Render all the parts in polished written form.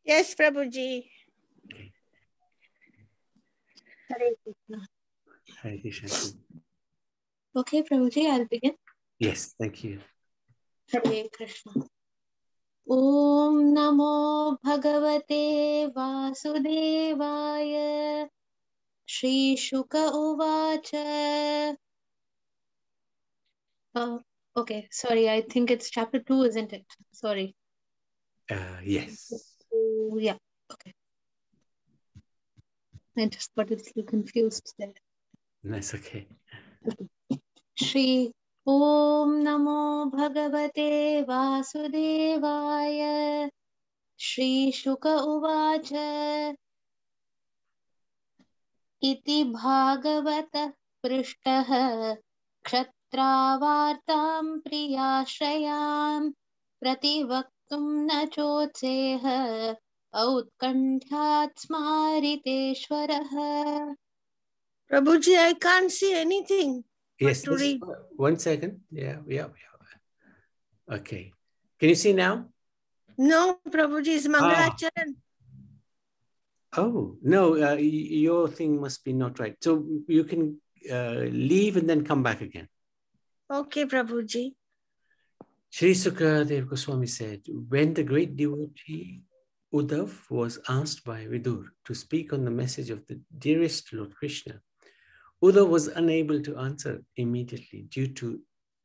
Yes, Prabhuji. Okay. Hare Krishna. Hare Krishna. Okay, Prabhuji, I'll begin. Yes, thank you. Hare Krishna. Om Namo Bhagavate Vasudevaya. Shri Shuka Uvacha. Okay, sorry, I think it's chapter 2, isn't it? Sorry. Yes. Yeah, okay. I just got a little confused there. That's okay. Shri Om Namo Bhagavate Vasudevaya. Shri Shuka Uvacha. Iti Bhagavata Prishtah Kshatravartam Priyashrayam Prativaktum na Chotseha Autkanthat Smariteshwarah. Prabhuji, I can't see anything. Yes, to read. 1 second. Yeah. Okay. Can you see now? No, Prabhuji, is Mangalacharan. Oh, no, your thing must be not right. So you can leave and then come back again. Okay, Prabhuji. Sri Sukadev Goswami said, when the great devotee Uddhav was asked by Vidur to speak on the message of the dearest Lord Krishna, Uddhav was unable to answer immediately due to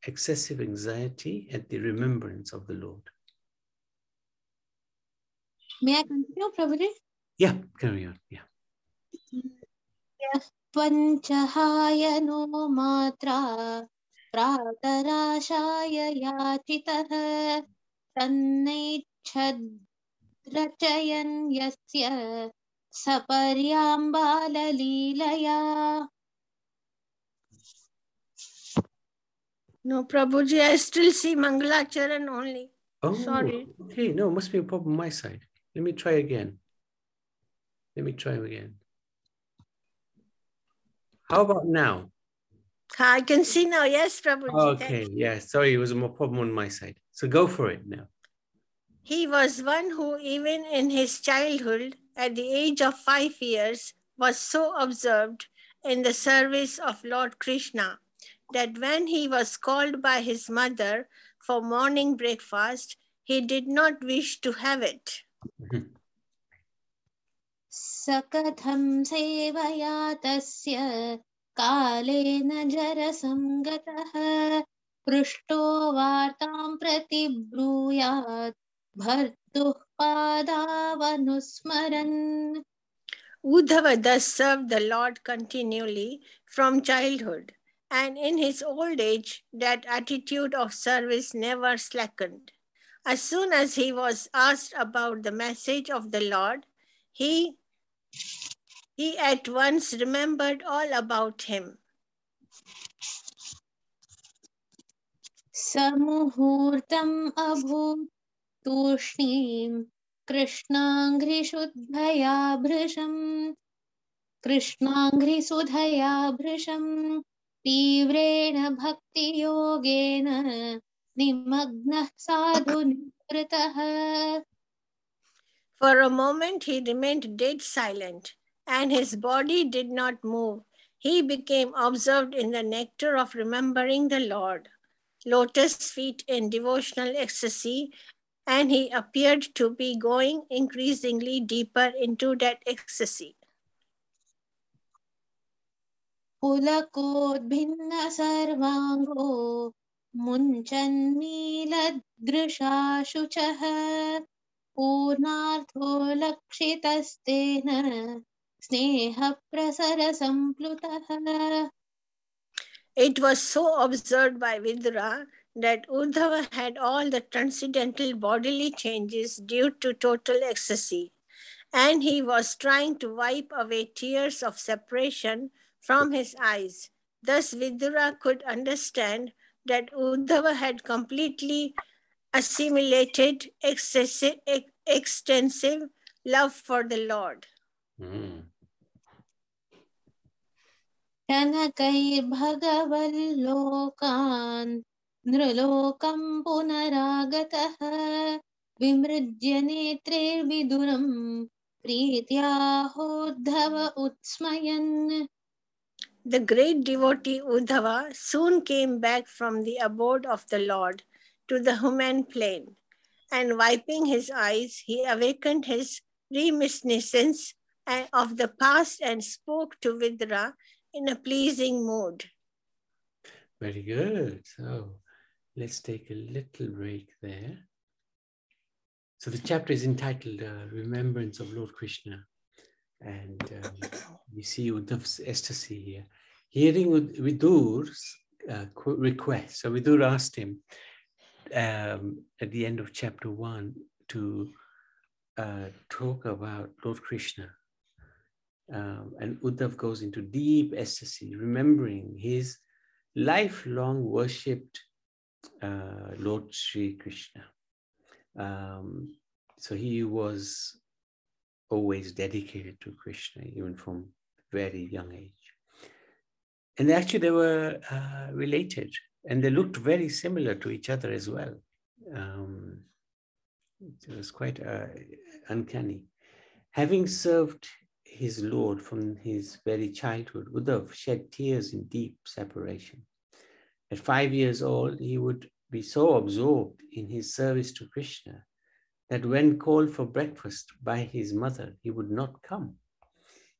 excessive anxiety at the remembrance of the Lord. May I continue, Prabhuji? Yeah, carry on. Yeah. Tvanchahayano matra pratarashaya yachitah tannaichhad rachayan yasya saparyambala leelaya. No, Prabhuji, I still see Mangalacharan only. Oh, Sorry. okay. No, must be a problem on my side. Let me try again. How about now? I can see now. Yes, Prabhuji. Okay, yeah. Sorry, it was a problem on my side. So go for it now. He was one who, even in his childhood, at the age of 5 years, was so absorbed in the service of Lord Krishna that when he was called by his mother for morning breakfast, he did not wish to have it. Sakatham sevaya tasya kalena jarasamgatah prushto vartam pratibhruyat bhartuh padavanusmaran. Uddhava thus served the Lord continually from childhood, and in his old age that attitude of service never slackened. As soon as he was asked about the message of the Lord, he at once remembered all about him. Samuhurtam abhut tushnim krishnangrisudhaya bhrisham तीव्रेण भक्ति योगेन निमग्नः साधु निवृतः. For a moment he remained dead silent, and his body did not move. He became absorbed in the nectar of remembering the Lord, lotus feet in devotional ecstasy, and he appeared to be going increasingly deeper into that ecstasy. पुलकोद्भिन्न सर्वाङ्गो मुञ्चन्मीलदृशाशुचः पूर्णार्थो लक्षितस्तेन स्नेहप्रसरसम्प्लुतः. It was so observed by Vidura that Uddhava had all the transcendental bodily changes due to total ecstasy, and he was trying to wipe away tears of separation from his eyes. Thus, Vidura could understand that Uddhava had completely assimilated extensive love for the Lord. जनकैर्भगवल्लोकान् नृलोकं पुनरागतः विमृज्य नेत्रेर्विदुरं प्रीत्याहोद्धव उत्स्मयन्. The great devotee Uddhava soon came back from the abode of the Lord to the human plane, and wiping his eyes, he awakened his reminiscence of the past and spoke to Vidra in a pleasing mood. Very good. So let's take a little break there. So the chapter is entitled Remembrance of Lord Krishna. And we see Uddhav's ecstasy here. Hearing Vidur's request. So Vidur asked him at the end of chapter 1 to talk about Lord Krishna. And Uddhav goes into deep ecstasy, remembering his lifelong worshipped Lord Sri Krishna. So he was always dedicated to Krishna, even from very young age. And actually they were related, and they looked very similar to each other as well. It was quite uncanny. Having served his Lord from his very childhood, Uddhav shed tears in deep separation. At 5 years old, he would be so absorbed in his service to Krishna that when called for breakfast by his mother, he would not come.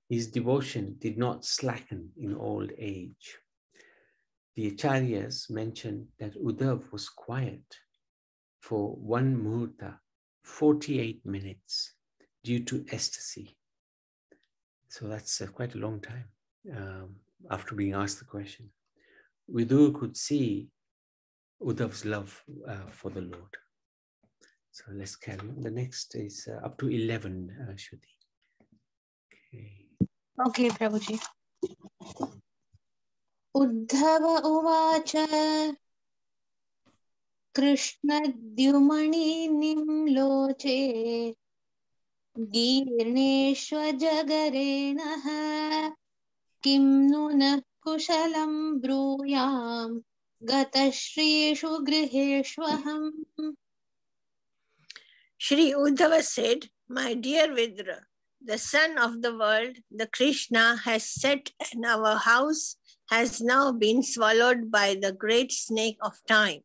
His devotion did not slacken in old age. The Acharyas mentioned that Uddhav was quiet for one muhurta, 48 minutes, due to ecstasy. So that's quite a long time after being asked the question. Vidur could see Uddhav's love for the Lord. So let's carry on. The next is up to 11, Shruti. Okay. Okay, Prabhuji. Uddhav उवाच कृष्णद्युमणिनिं लोचे जीर्णेष्वजगरेणः किं नूनः कुशलं ब्रूयां गतश्रीषु गृहेष्वहम्. Shri Uddhava said, "My dear Vidra, the sun of the world, the Krishna, has set and our house has now been swallowed by the great snake of time.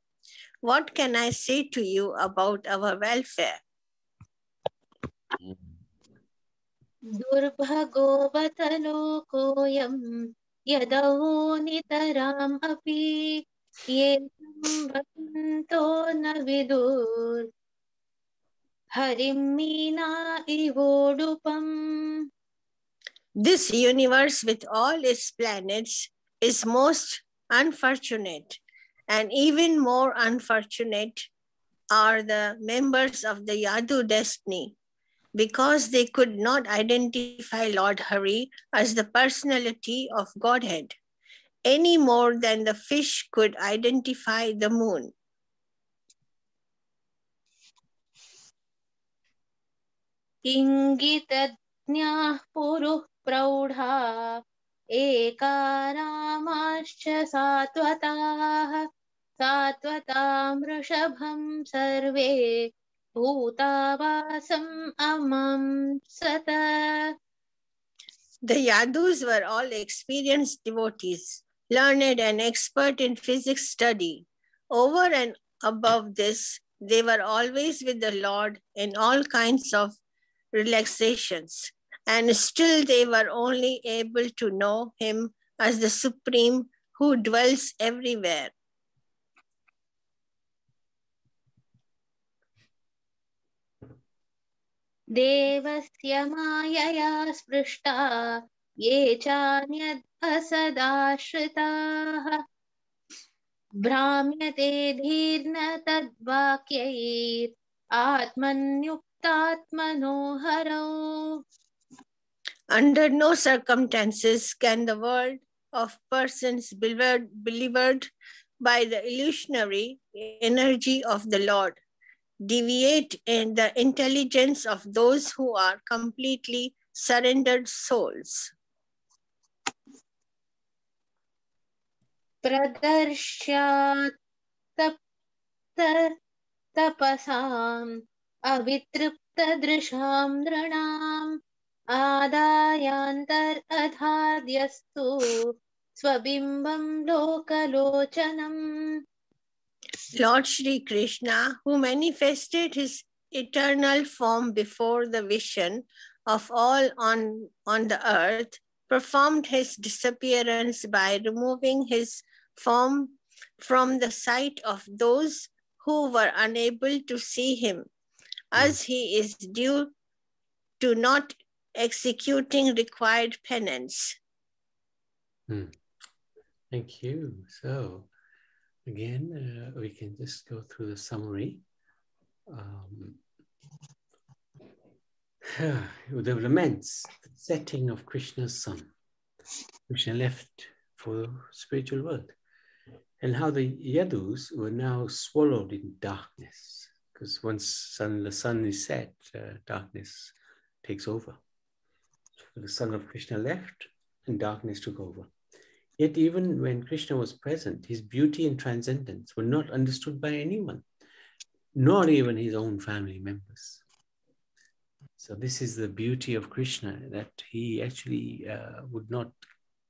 What can I say to you about our welfare?" दुर्भगोऽवत लोकोऽयं यदवो नितराम् अपि ये वदन्तो न विदुर् हरिं Meena इवोडुपम्. This universe with all its planets is most unfortunate, and even more unfortunate are the members of the Yadu destiny, because they could not identify Lord Hari as the personality of Godhead, any more than the fish could identify the moon. इङ्गितज्ञाः पुरुः प्रौढा एकारामाश्च सात्वताः सात्वतां वृषभं सर्वे भूतावासम् अमं सत. The Yadus were all experienced devotees, learned and expert in physics study. Over and above this, they were always with the Lord in all kinds of relaxations, and still they were only able to know him as the Supreme who dwells everywhere. देवस्य मायया स्पृष्टा ये चान्यद् असदाश्रिताः भ्राम्यते धीर्न तद्वाक्यैर् आत्मन्युक्तात्मनो हरौ. Under no circumstances can the world of persons delivered by the illusionary energy of the Lord deviate in the intelligence of those who are completely surrendered souls. प्रदर्श्यात् तप्त तपसाम् अवितृप्तदृशां नृणाम् आदायान्तर् अधाद्यस्तु स्वबिम्बं लोकलोचनम्. Lord Shri Krishna, who manifested his eternal form before the vision of all on the earth, performed his disappearance by removing his form from the sight of those who were unable to see him, as he is due to not executing required penance. Thank you. So, again, we can just go through the summary. The laments, the setting of Krishna's sun. Krishna left for the spiritual world. And how the Yadus were now swallowed in darkness. Because once the sun is set, darkness takes over. So the son of Krishna left and darkness took over. Yet even when Krishna was present, his beauty and transcendence were not understood by anyone, nor even his own family members. So this is the beauty of Krishna, that he actually would not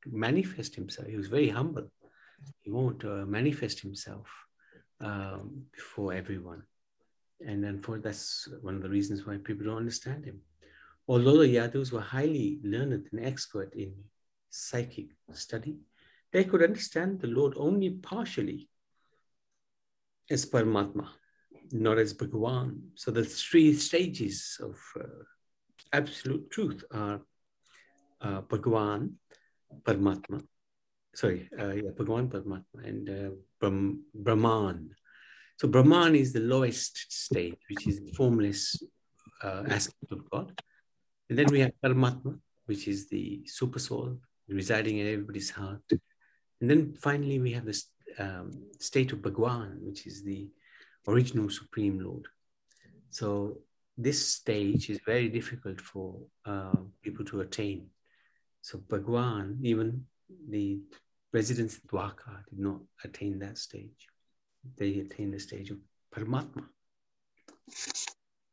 manifest himself. He was very humble. He won't manifest himself before everyone. And then that's one of the reasons why people don't understand him. Although the Yadus were highly learned and expert in psychic study, they could understand the Lord only partially as Paramatma, not as Bhagavan. So the three stages of absolute truth are Bhagavan, Paramatma, Bhagavan, Paramatma, and Brahman. So Brahman is the lowest stage, which is the formless aspect of God. And then we have Paramatma, which is the super soul residing in everybody's heart. And then finally we have this state of Bhagavan, which is the original Supreme Lord. So this stage is very difficult for people to attain. So Bhagavan, even the residents of Dwarka did not attain that stage. They attained the stage of Paramatma.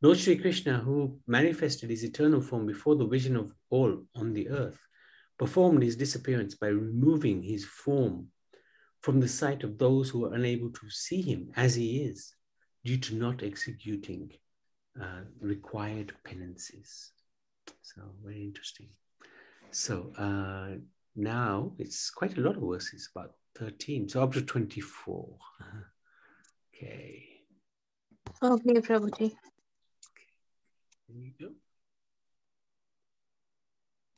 Lord Shri Krishna, who manifested his eternal form before the vision of all on the earth, performed his disappearance by removing his form from the sight of those who are unable to see him as he is, due to not executing required penances. So very interesting. So now it's quite a lot of verses, about 13, so up to 24. Okay. Okay, Prabhuji. There you go.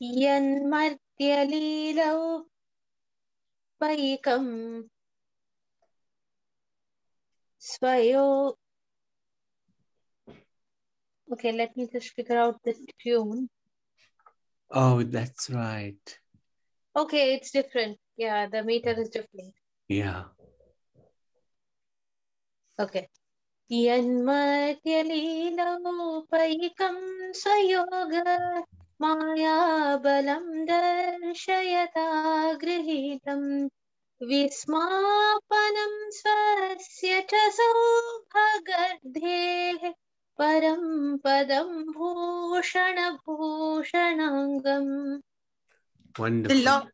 Yanmartyalilo Vaikam Swayo. Okay, let me just figure out the tune. Oh, that's right. Okay, it's different. Yeah, the meter is different. Yeah. Okay. Yanmartyalilopayikam swayoga mayabalam darshayata grihitam vismapanam swasya cha saubhagardhe param padam bhushana bhushanangam. Wonderful.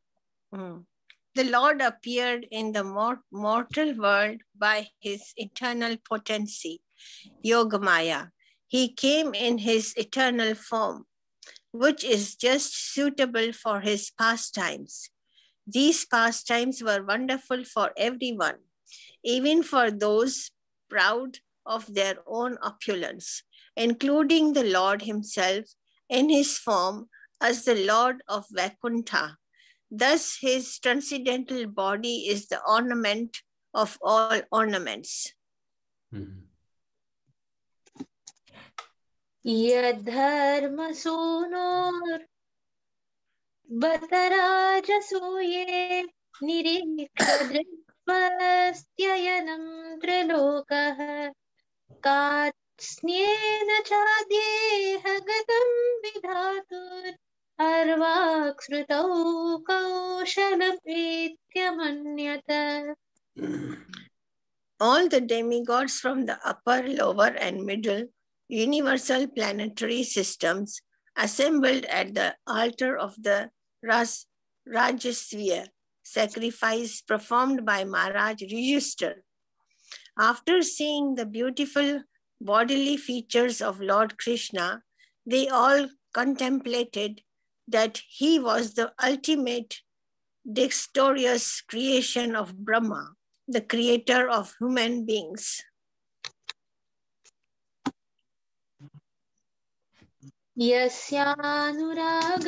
The Lord appeared in the mortal world by his eternal potency, Yogamaya. He came in his eternal form, which is just suitable for his pastimes. These pastimes were wonderful for everyone, even for those proud of their own opulence, including the Lord himself in his form as the Lord of Vaikuntha. Thus, his transcendental body is the ornament of all ornaments. Yadharmasunor Batarajasuye Nirikshadripastyayanam Trilokah Katsnyena Chadyeha Gatam Vidhatur Arvaksrutau Kaushalaprityamannyata. All the demigods from the upper, lower, and middle universal planetary systems assembled at the altar of the Rajasviya, sacrifice performed by Maharaj Register. After seeing the beautiful bodily features of Lord Krishna, they all contemplated that he was the ultimate dexterous creation of Brahma, the creator of human beings. यस्यानुराग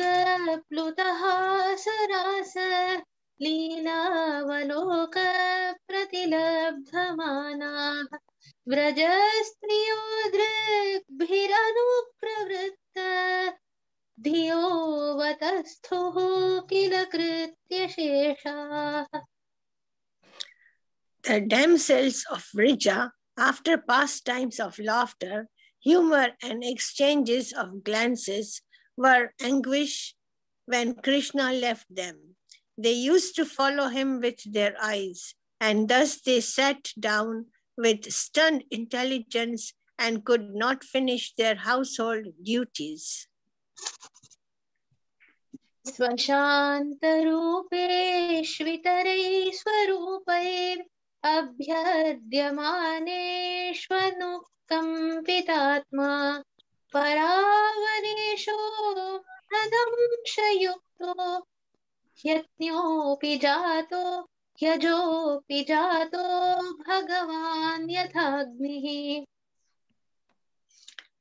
प्लुतः सरास लीलावलोक प्रतिलब्धमानाः व्रजस्त्रियो दृग्भिरनुप्रवृत्त धियो वतस्थुः किल कृत्यशेषाः. The damsels of Vrija, after pastimes of laughter, humor, and exchanges of glances, were anguished when Krishna left them. They used to follow him with their eyes, and thus they sat down with stunned intelligence and could not finish their household duties. स्वशान्तरूपेष्वितरैः स्वरूपैः अभ्यर्द्यमानेष्वनुकम्पितात्मा परावरेशो मदंशयुक्तो ह्यज्ञोऽपि जातो भगवान् यथाग्निः.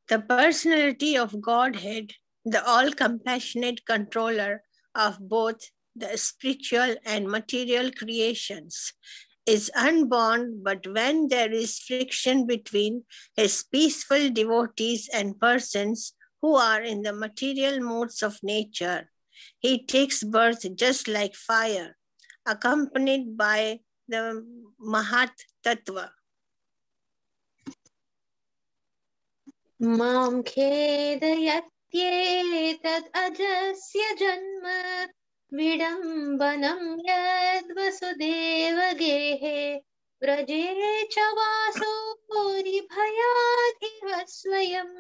The personality of Godhead, the all-compassionate controller of both the spiritual and material creations, is unborn, but when there is friction between his peaceful devotees and persons who are in the material modes of nature, he takes birth just like fire, accompanied by the Mahat Tattva. मां खेदयत्येतद् अजस्य जन्म विडम्बनं यद्वसुदेवगेहे व्रजे च वासो भयाधिव स्वयं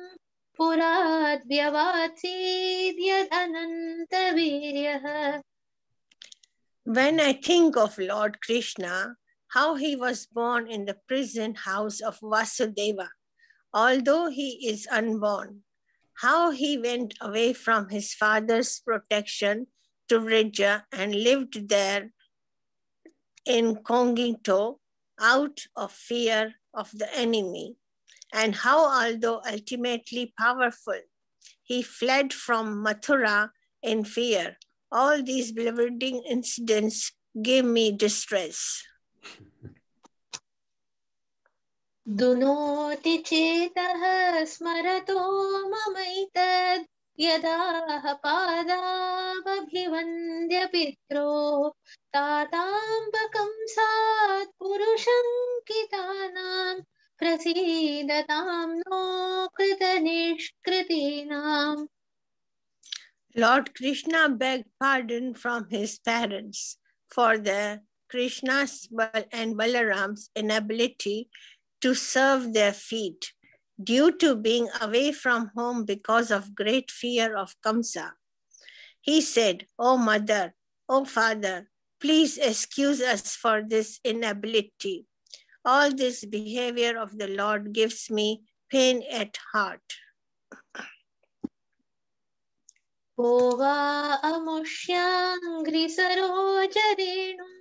पुराद्व्यवात्सीद्यदनन्तवीर्यः. When I think of Lord Krishna, how he was born in the prison house of Vasudeva, although he is unborn, how he went away from his father's protection to Vrija and lived there incognito out of fear of the enemy, and how, although ultimately powerful, he fled from Mathura in fear. All these bewildering incidents give me distress. दुनोति चेतः स्मरतो ममैतद् यदाह पादावभिवन्द्य पित्रो ताताम्बकं सात् पुरुषं कितानां प्रसीदतां no कृतनिष्कृतीनाम्. Lord Krishna begged pardon from his parents for the Krishna's and Balaram's inability to serve their feet due to being away from home because of great fear of Kamsa. He said, "O mother, O father, please excuse us for this inability. All this behavior of the Lord gives me pain at heart." को वा अमुष्याङ्घ्रिसरोजरेणुं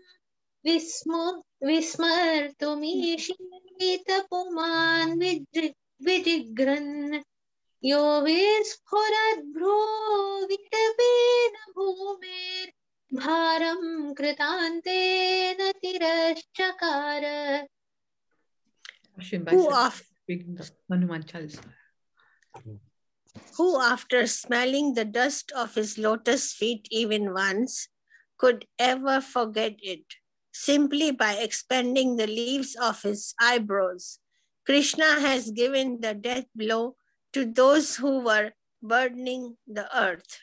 विस्मर्तुमीशीतपुमान् विजिघ्रन् यो विस्फुरद्भ्रो विटपेन भूमेर्भारं कृतान्तेन तिरश्चकार. Who after smelling the dust of his lotus feet even once could ever forget it simply by expanding the leaves of his eyebrows? Krishna has given the death blow to those who were burdening the earth.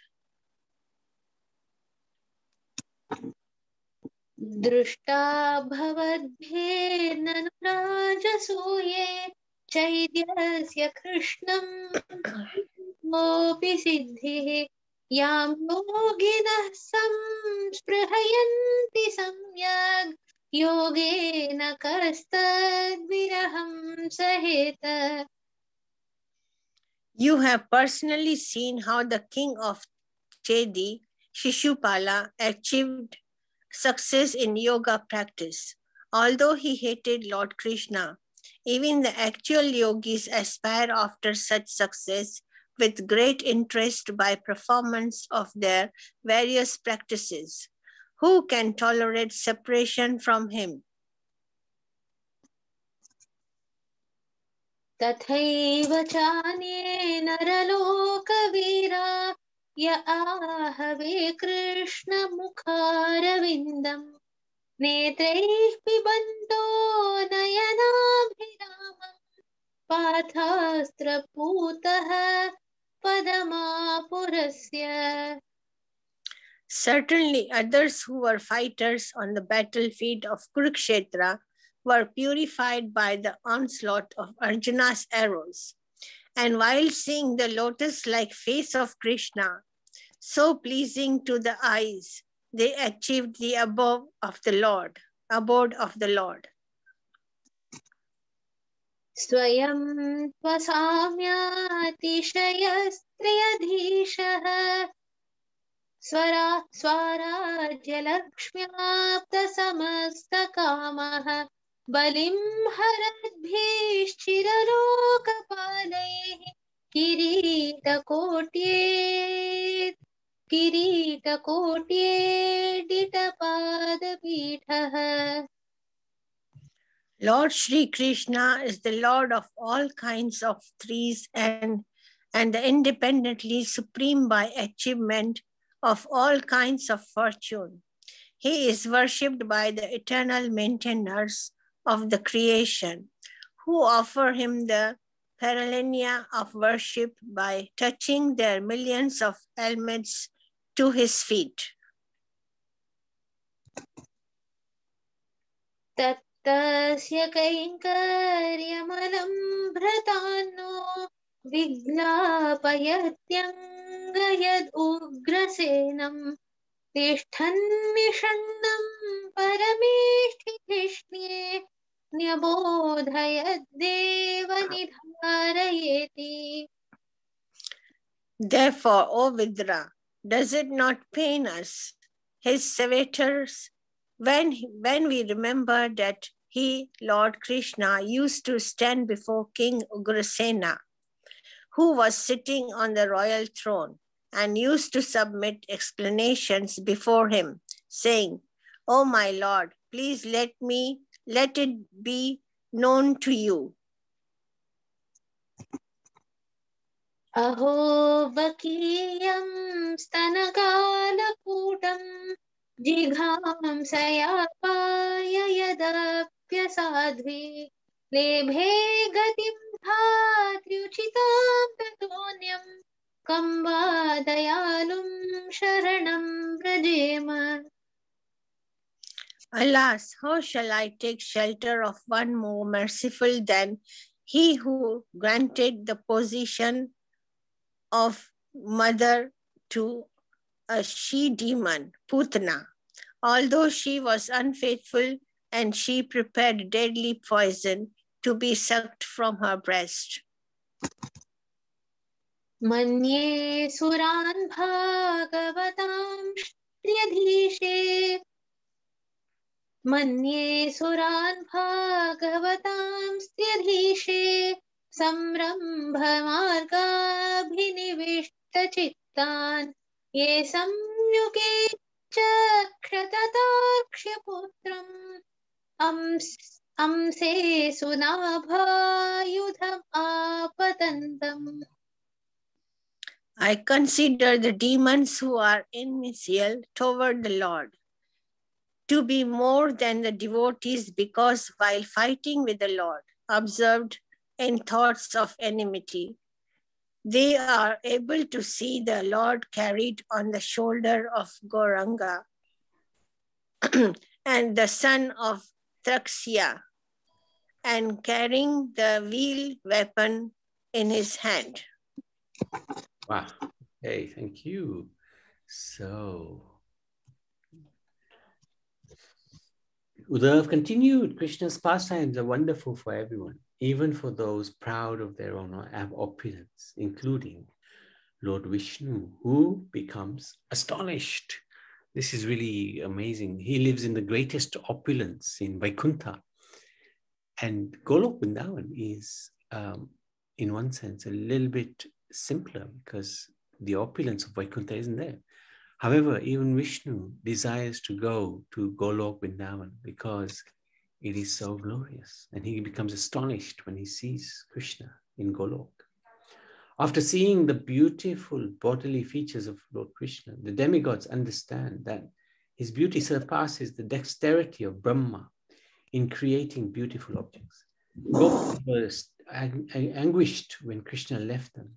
दृष्टा भवद्भिर्ननु राजसूये चैद्यस्य कृष्णं मोऽपि सिद्धिः यां योगिनः संस्पृहयन्ति सम्यग् योगेन कस्तद्विरहं सहेत. You have personally seen how the king of Chedi, Shishupala, achieved success in yoga practice. Although he hated Lord Krishna, even the actual yogis aspire after such success with great interest by performance of their various practices. Who can tolerate separation from him? तथैव चान्ये नरलोकवीरा य आहवे कृष्णमुखारविन्दम् नेत्रैः पिबन्तो नयनाभिरामम् पाथास्त्रपूतः पदमापुरस्य. Certainly, others who were fighters on the battlefield of Kurukshetra were purified by the onslaught of Arjuna's arrows. And while seeing the lotus-like face of Krishna, so pleasing to the eyes, they achieved the abode of the Lord. स्वयं त्वसाम्यातिशयस्त्रियधीशः स्वराज्यलक्ष्म्याप्तसमस्तकामः बलिं हरद्भिश्चिरलोकपालैः किरीटकोट्येडितपादपीठः. Lord Shri Krishna is the Lord of all kinds of threes and the independently supreme by achievement of all kinds of fortune. He is worshipped by the eternal maintainers of the creation, who offer him the parallelia of worship by touching their millions of helmets to his feet. तस्य कैङ्कर्यमलं भ्रतान्नो विज्ञापयत्यङ्गयद् उग्रसेनं तिष्ठन्निषण्णं परमेष्ठिधिष्ण्ये न्यबोधयद्देवनिधारयेति. Therefore, O Vidra, does it not pain us, his servitors, when we remember that he, Lord Krishna, used to stand before King Ugrasena, who was sitting on the royal throne, and used to submit explanations before him, saying, "O my Lord, please let it be known to you." अहो बकीयं स्तनकालकूटं जिघांसयापाय यदप्यसाध्वी लेभे गतिं भात्र्युचितां ततोऽन्यं कं वा दयालुं शरणं व्रजेम. Alas, how shall I take shelter of one more merciful than he who granted the position of mother to a she-demon, Putna, although she was unfaithful and she prepared deadly poison to be sucked from her breast. मन्ये सुरान् भागवतां श्रियधीशे मन्ये सुरान् भागवतां स्त्यधीशे संरम्भमार्गाभिनिविष्टचित्तान् ये संयुगे चक्षतताक्ष्यपुत्रम् अंसे सुनाभायुधम् आपतन्तम्. I consider the demons who are inimical toward the Lord to be more than the devotees, because while fighting with the Lord, observed in thoughts of enmity, they are able to see the Lord carried on the shoulder of Gauranga and the son of Traksya, and carrying the wheel weapon in his hand. Wow. Okay, thank you. So, Uddhav continued, Krishna's pastimes are wonderful for everyone, even for those proud of their own opulence, including Lord Vishnu, who becomes astonished. This is really amazing. He lives in the greatest opulence in Vaikuntha. And Golok Vrindavan is, in one sense, a little bit simpler because the opulence of Vaikuntha isn't there. However, even Vishnu desires to go to Golok Vrindavan because it is so glorious. And he becomes astonished when he sees Krishna in Golok. After seeing the beautiful bodily features of Lord Krishna, the demigods understand that his beauty surpasses the dexterity of Brahma in creating beautiful objects. Gopis were anguished when Krishna left them.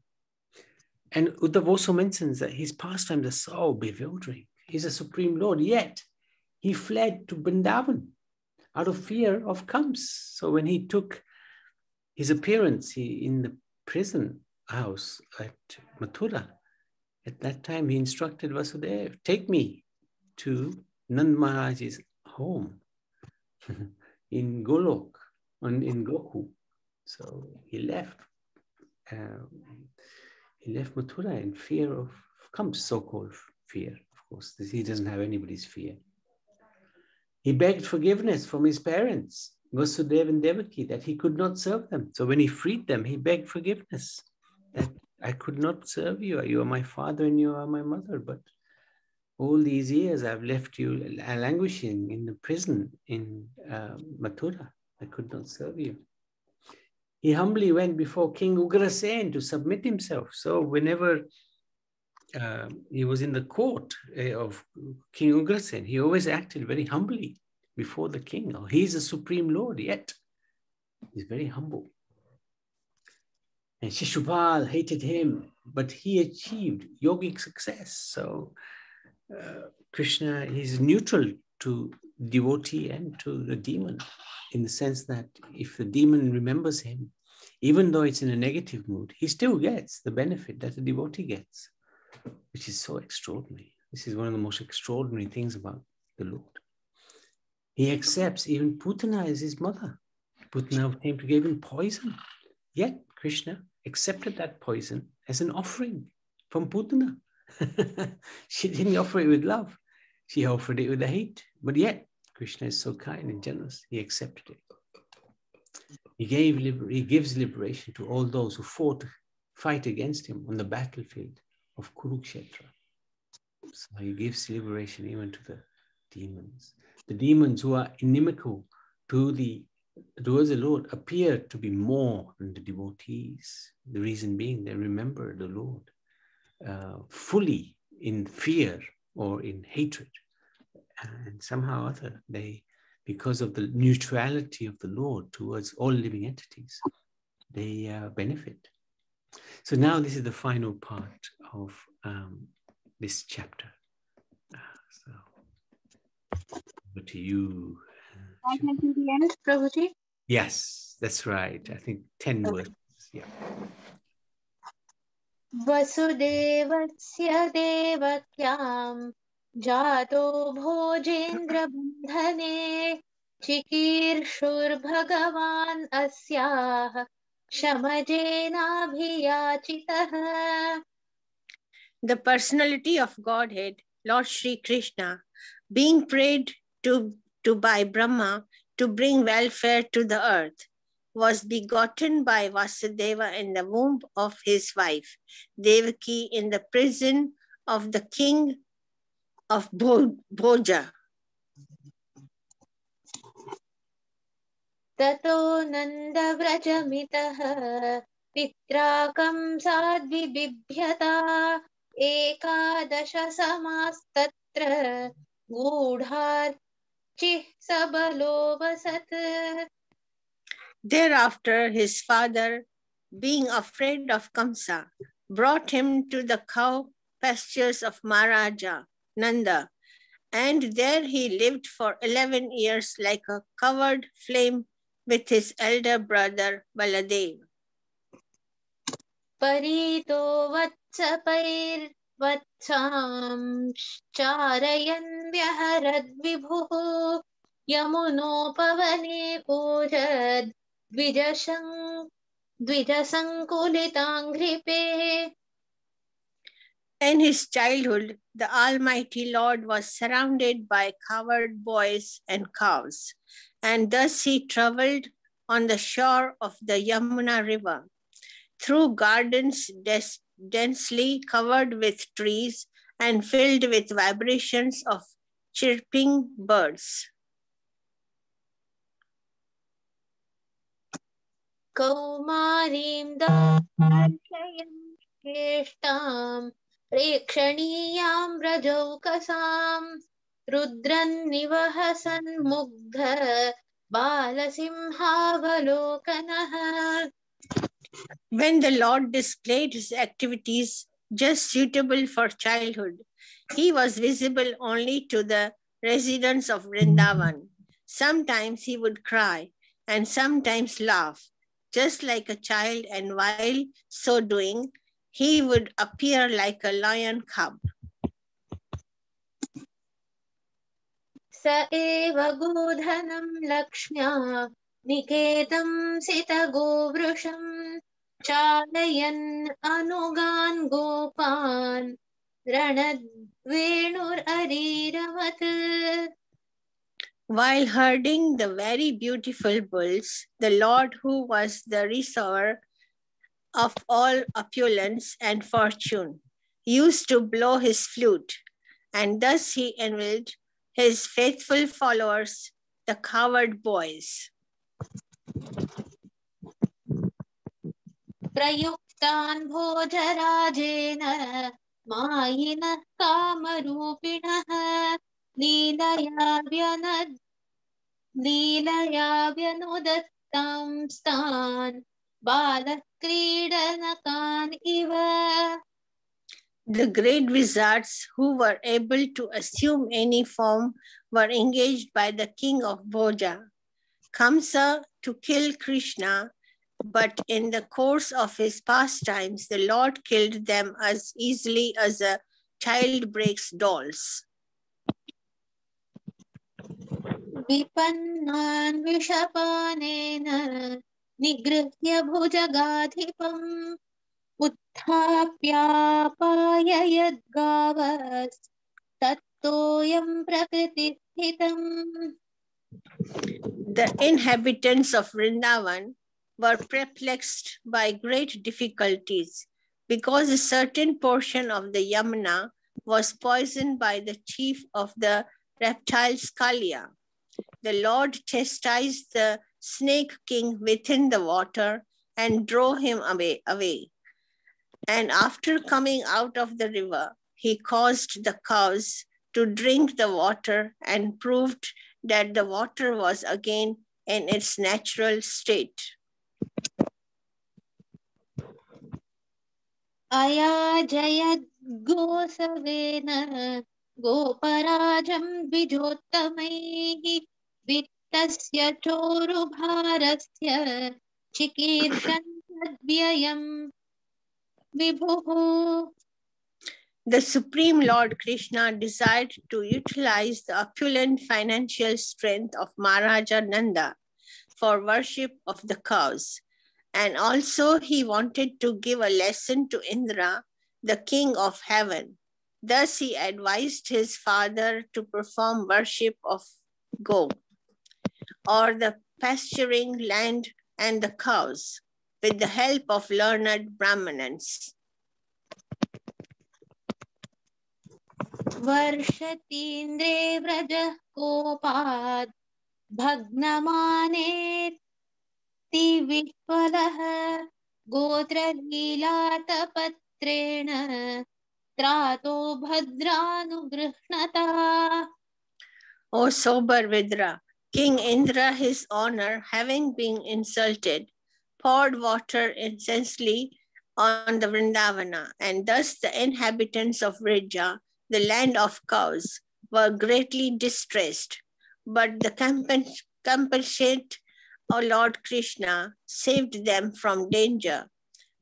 And Uddhav also mentions that his pastimes are so bewildering. He's a supreme Lord, yet he fled to Vrindavan out of fear of Kams. So when he took his appearance in the prison house at Mathura, at that time he instructed Vasudeva, take me to Nand Maharaj's home in Golok, in Goku. So he left Mathura in fear of Kams, so-called fear. Of course, he doesn't have anybody's fear. He begged forgiveness from his parents, Vasudeva and Devaki, that he could not serve them. So when he freed them, he begged forgiveness that I could not serve you. You are my father and you are my mother, but all these years I've left you languishing in the prison in Mathura. I could not serve you. He humbly went before King Ugrasen to submit himself. So whenever he was in the court of King Ugrasen, he always acted very humbly before the king. Oh, he's a supreme lord, yet he's very humble. And Shishupal hated him, but he achieved yogic success. So Krishna is neutral to devotee and to the demon, in the sense that if the demon remembers him, even though it's in a negative mood, he still gets the benefit that the devotee gets, which is so extraordinary. This is one of the most extraordinary things about the Lord. He accepts even Putana as his mother. Putana came to give him poison, yet Krishna accepted that poison as an offering from Putana. She didn't offer it with love. She offered it with hate. But yet, Krishna is so kind and generous. He accepted it. He gives liberation to all those who fight against him on the battlefield of Kurukshetra. So he gives liberation even to the demons. The demons who are inimical towards the Lord appear to be more than the devotees. The reason being they remember the Lord fully in fear or in hatred. And somehow or other, because of the neutrality of the Lord towards all living entities, they benefit. So now this is the final part of this chapter. So over to you. Until the end, Prabhuji? Yes, that's right. I think 10 verses. Yeah. वसुदेवस्य देवक्यां जातो भोजेन्द्रबन्धने चिकीर्षुर्भगवान् अस्याः शमजेनाभियाचितः. The personality of Godhead, Lord Sri Krishna, being prayed to by Brahma to bring welfare to the earth, was begotten by Vasudeva in the womb of his wife, Devaki, in the prison of the king of Bhoja. ततो नन्दव्रजमितः पित्रा कंसाद्विबिभ्यता एकादश समास्तत्र गूढार्चिः सबलो वसत्. Thereafter his father, being afraid of Kamsa, brought him to the cow pastures of Maharaja Nanda, and there he lived for 11 years like a covered flame with his elder brother Baladev. Parito vatsapaiर्वत्सां चारयन् व्यहरद् विभुः यमुनोपवने पूजद् द्विजसङ्कुलिताङ्घ्रिपे. In his childhood, the Almighty Lord was surrounded by cowherd boys and cows, and thus he traveled on the shore of the Yamuna River, through gardens densely covered with trees and filled with vibrations of chirping birds. कौमारीं दाक्षयं श्रेष्ठां प्रेक्षणीयां व्रजौकसां रुद्रन्निवहसन्मुग्ध बालसिंहावलोकनः. When the Lord displayed his activities just suitable for childhood, he was visible only to the residents of Vrindavan. Sometimes he would cry and sometimes laugh, just like a child, and while so doing, he would appear like a lion cub. स एव गोधनं लक्ष्म्या निकेतं सितगोवृषं चालयन् अनुगान् गोपान् रणद्वेणुररीरवत्. While herding the very beautiful bulls, the Lord, who was the reservoir of all opulence and fortune, used to blow his flute, and thus he enveloped his faithful followers, the cowherd boys. प्रयुक्तान् भोजराजेन मायिनः कामरूपिणः लीलया व्यनुदत्तांस्तान् बालक्रीडनकान् इव. The great wizards who were able to assume any form were engaged by the king of Bhoja, Kamsa, to kill Krishna, but in the course of his pastimes, the Lord killed them as easily as a child breaks dolls. विपन्नान् विषपानेन निगृह्य भुजगाधिपम् उत्थाप्यापाययद्गावस्तत्तोऽयं प्रकृतिस्थितम्. The inhabitants of Vrindavan were perplexed by great difficulties because a certain portion of the Yamuna was poisoned by the chief of the reptiles Kalia. The Lord chastised the snake king within the water and drove him away. And after coming out of the river, he caused the cows to drink the water and proved that the water was again in its natural state. अयाजयद्गोसवेन गोपराजं द्विजोत्तमैः वित्तस्य चोरुभारस्य चिकीर्षन् तद्व्ययम् विभुः. The Supreme Lord Krishna desired to utilize the opulent financial strength of Maharaja Nanda for worship of the cows. And also he wanted to give a lesson to Indra, the king of heaven. Thus he advised his father to perform worship of Go, or the pasturing land and the cows, with the help of learned Brahmanans. वर्षतीन्द्रे व्रजः कोपात् भग्नमानेति विह्वलः गोत्रलीलातपत्रेण त्रातो भद्रानुगृह्णता. O sober Vidra, King Indra, his honor, having been insulted, poured water incessantly on the Vrindavana, and thus the inhabitants of Vrija, the land of cows, were greatly distressed. But the compassionate our Lord Krishna saved them from danger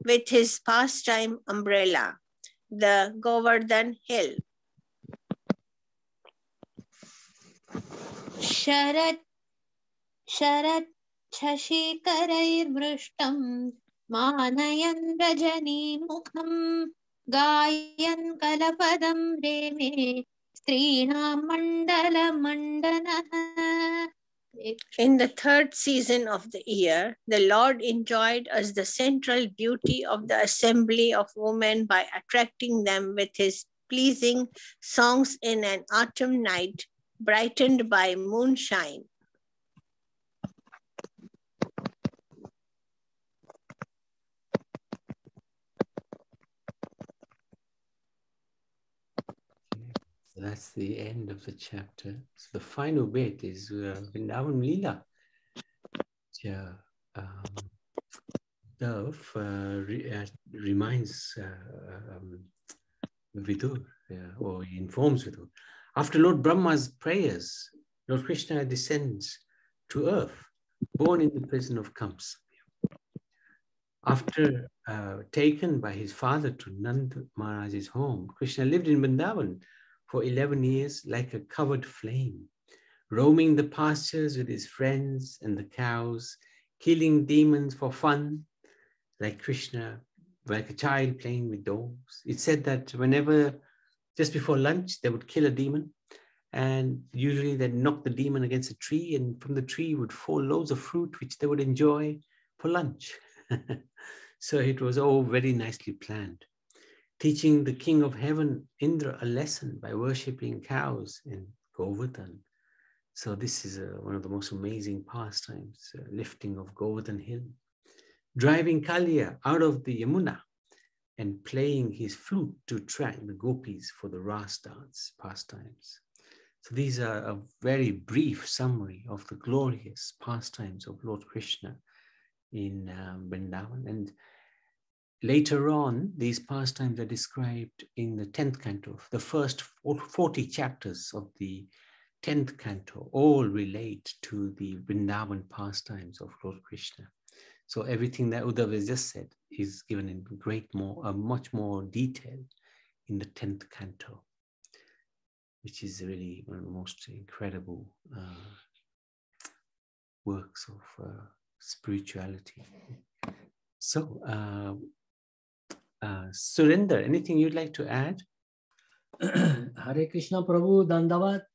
with his pastime umbrella, the Govardhan hill. शरच्छशिखरैर्मृष्टं मानयन् रजनीमुखं गायन् कलपदं रेमे स्त्रीणां मण्डलमण्डनः. In the third season of the year, the Lord enjoyed as the central beauty of the assembly of women by attracting them with his pleasing songs in an autumn night brightened by moonshine. So that's the end of the chapter. So the final bit is Vrindavan Leela. Dove reminds Vidur, or he informs Vidur. After Lord Brahma's prayers, Lord Krishna descends to earth, born in the prison of Kamsa. After taken by his father to Nand Maharaj's home, Krishna lived in Vrindavan for 11 years like a covered flame, roaming the pastures with his friends and the cows, killing demons for fun, like Krishna, like a child playing with dogs. It's said that whenever, just before lunch, they would kill a demon, and usually they'd knock the demon against a tree, and from the tree would fall loads of fruit, which they would enjoy for lunch. So it was all very nicely planned. Teaching the king of heaven, Indra, a lesson by worshipping cows in Govardhan. So this is one of the most amazing pastimes, lifting of Govardhan hill. Driving Kalia out of the Yamuna and playing his flute to attract the gopis for the Ras dance pastimes. So these are a very brief summary of the glorious pastimes of Lord Krishna in Vrindavan. And later on, these pastimes are described in the 10th canto. The first 40 chapters of the 10th canto all relate to the Vrindavan pastimes of Lord Krishna. So everything that Uddhav has just said is given in much more detail in the 10th canto, which is really one of the most incredible works of spirituality. So, Surinder, anything you'd like to add? Hare Krishna Prabhu Dandavat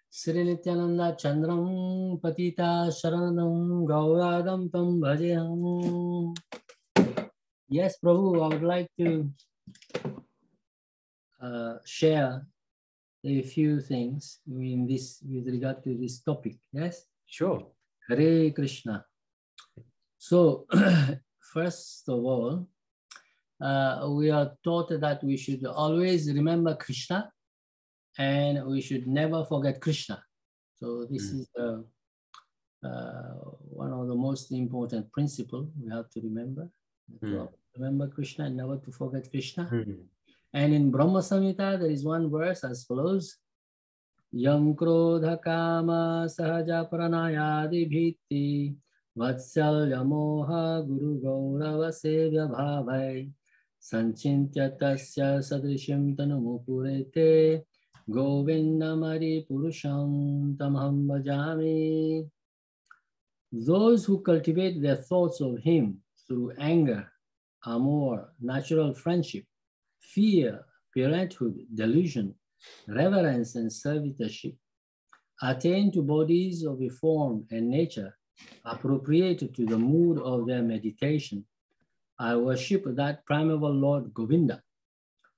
Sri Nityananda Chandram Patita Sharanam Gauradam Tam Bhajeham. Yes, Prabhu, I would like to share a few things in this with regard to this topic. Yes? Sure. Hare Krishna. So, first of all, we are taught that we should always remember Krishna and we should never forget Krishna. So this is one of the most important principles we have to remember. To remember Krishna and never to forget Krishna. And in Brahma Samhita, there is one verse as follows. Yam krodha kama sahaja pranayadi bhiti vatsalya moha guru gaurava sevya bhavai sanchintya tasya sadrishim tanumupurete govindamari purusham tamaham bhajami. Those who cultivate their thoughts of him through anger, amour, natural friendship, fear, parenthood, delusion, reverence, and servitorship, attain to bodies of a form and nature appropriate to the mood of their meditation. I worship that primeval Lord Govinda.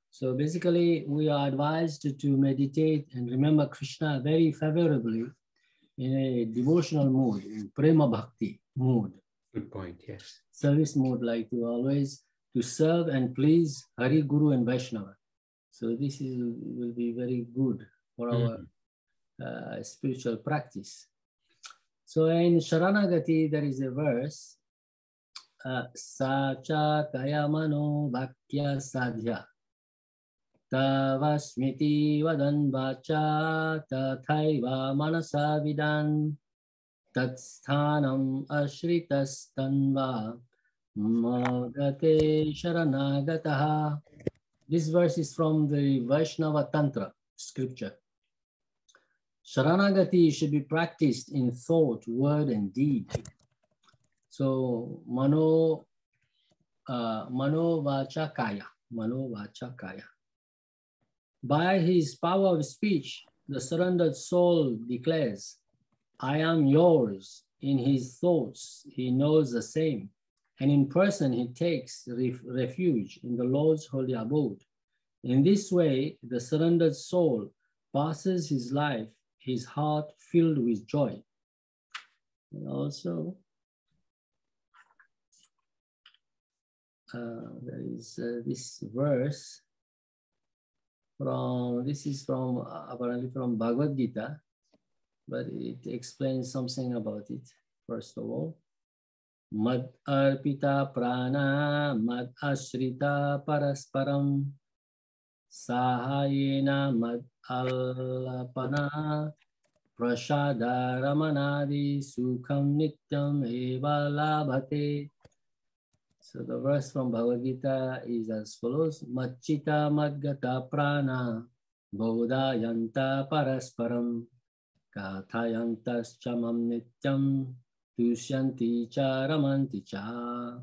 So basically, we are advised to meditate and remember Krishna very favorably in a devotional mood, in prema bhakti mood. Good point, yes. Service mode, like to always to serve and please Hari, Guru, and Vaishnava. So this will be very good for our spiritual practice. So in Sharanagati, there is a verse, Sacha Kaya Mano Bhakya Sadhya Tava Smiti Vadan Vacha Tathaiva Manasa Vidan Tatsthanam ashritas-tanva magate sharanagataha. This verse is from the Vaishnava Tantra scripture. Sharanagati should be practiced in thought, word, and deed. So, mano vacha kaya. By his power of speech, the surrendered soul declares, I am yours. In his thoughts, he knows the same. And in person, he takes refuge in the Lord's holy abode. In this way, the surrendered soul passes his life, his heart filled with joy. And also, there is this verse apparently from Bhagavad Gita, but it explains something about it. First of all, Mad arpita prana mad ashrita parasparam sahayena mad alapana prashada ramanadi sukham nityam eva labhate. So the verse from Bhagavad Gita is as follows: Machita madgata prana bodhayanta parasparam kathayantas chamam nityam tusyanti cha ramanti cha.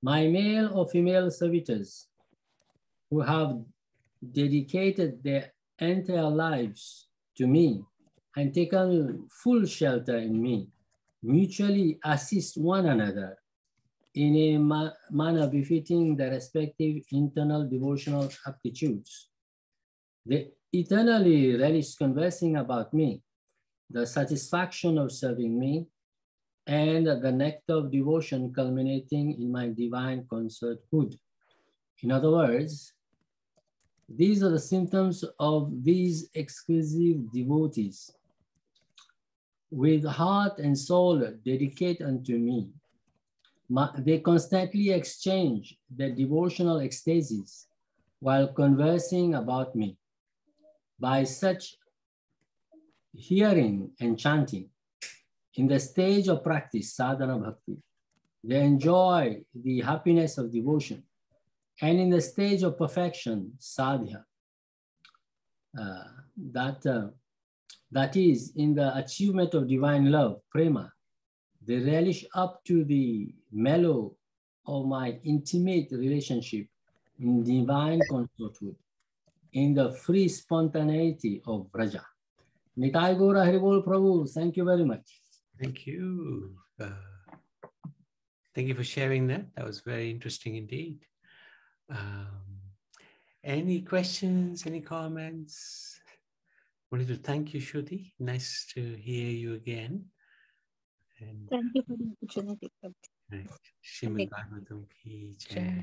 My male or female servitors who have dedicated their entire lives to me and taken full shelter in me mutually assist one another in a manner befitting their respective internal devotional aptitudes. They eternally relish conversing about me, the satisfaction of serving me, and the nectar of devotion culminating in my divine concerthood. In other words, these are the symptoms of these exclusive devotees. With heart and soul dedicate unto me, they constantly exchange their devotional ecstasies while conversing about me. By such hearing and chanting, in the stage of practice, sadhana bhakti, they enjoy the happiness of devotion. And in the stage of perfection, sadhya, that is, in the achievement of divine love, prema, they relish up to the mellow of my intimate relationship in divine consorthood, in the free spontaneity of Vraja. Nitai Gaura Haribol Prabhu, thank you very much. Thank you. Thank you for sharing that. That was very interesting indeed. Any questions, any comments? Wanted to thank you, Shruti. Nice to hear you again. And Thank you for the opportunity. Srimad Bhagavatam ki jai.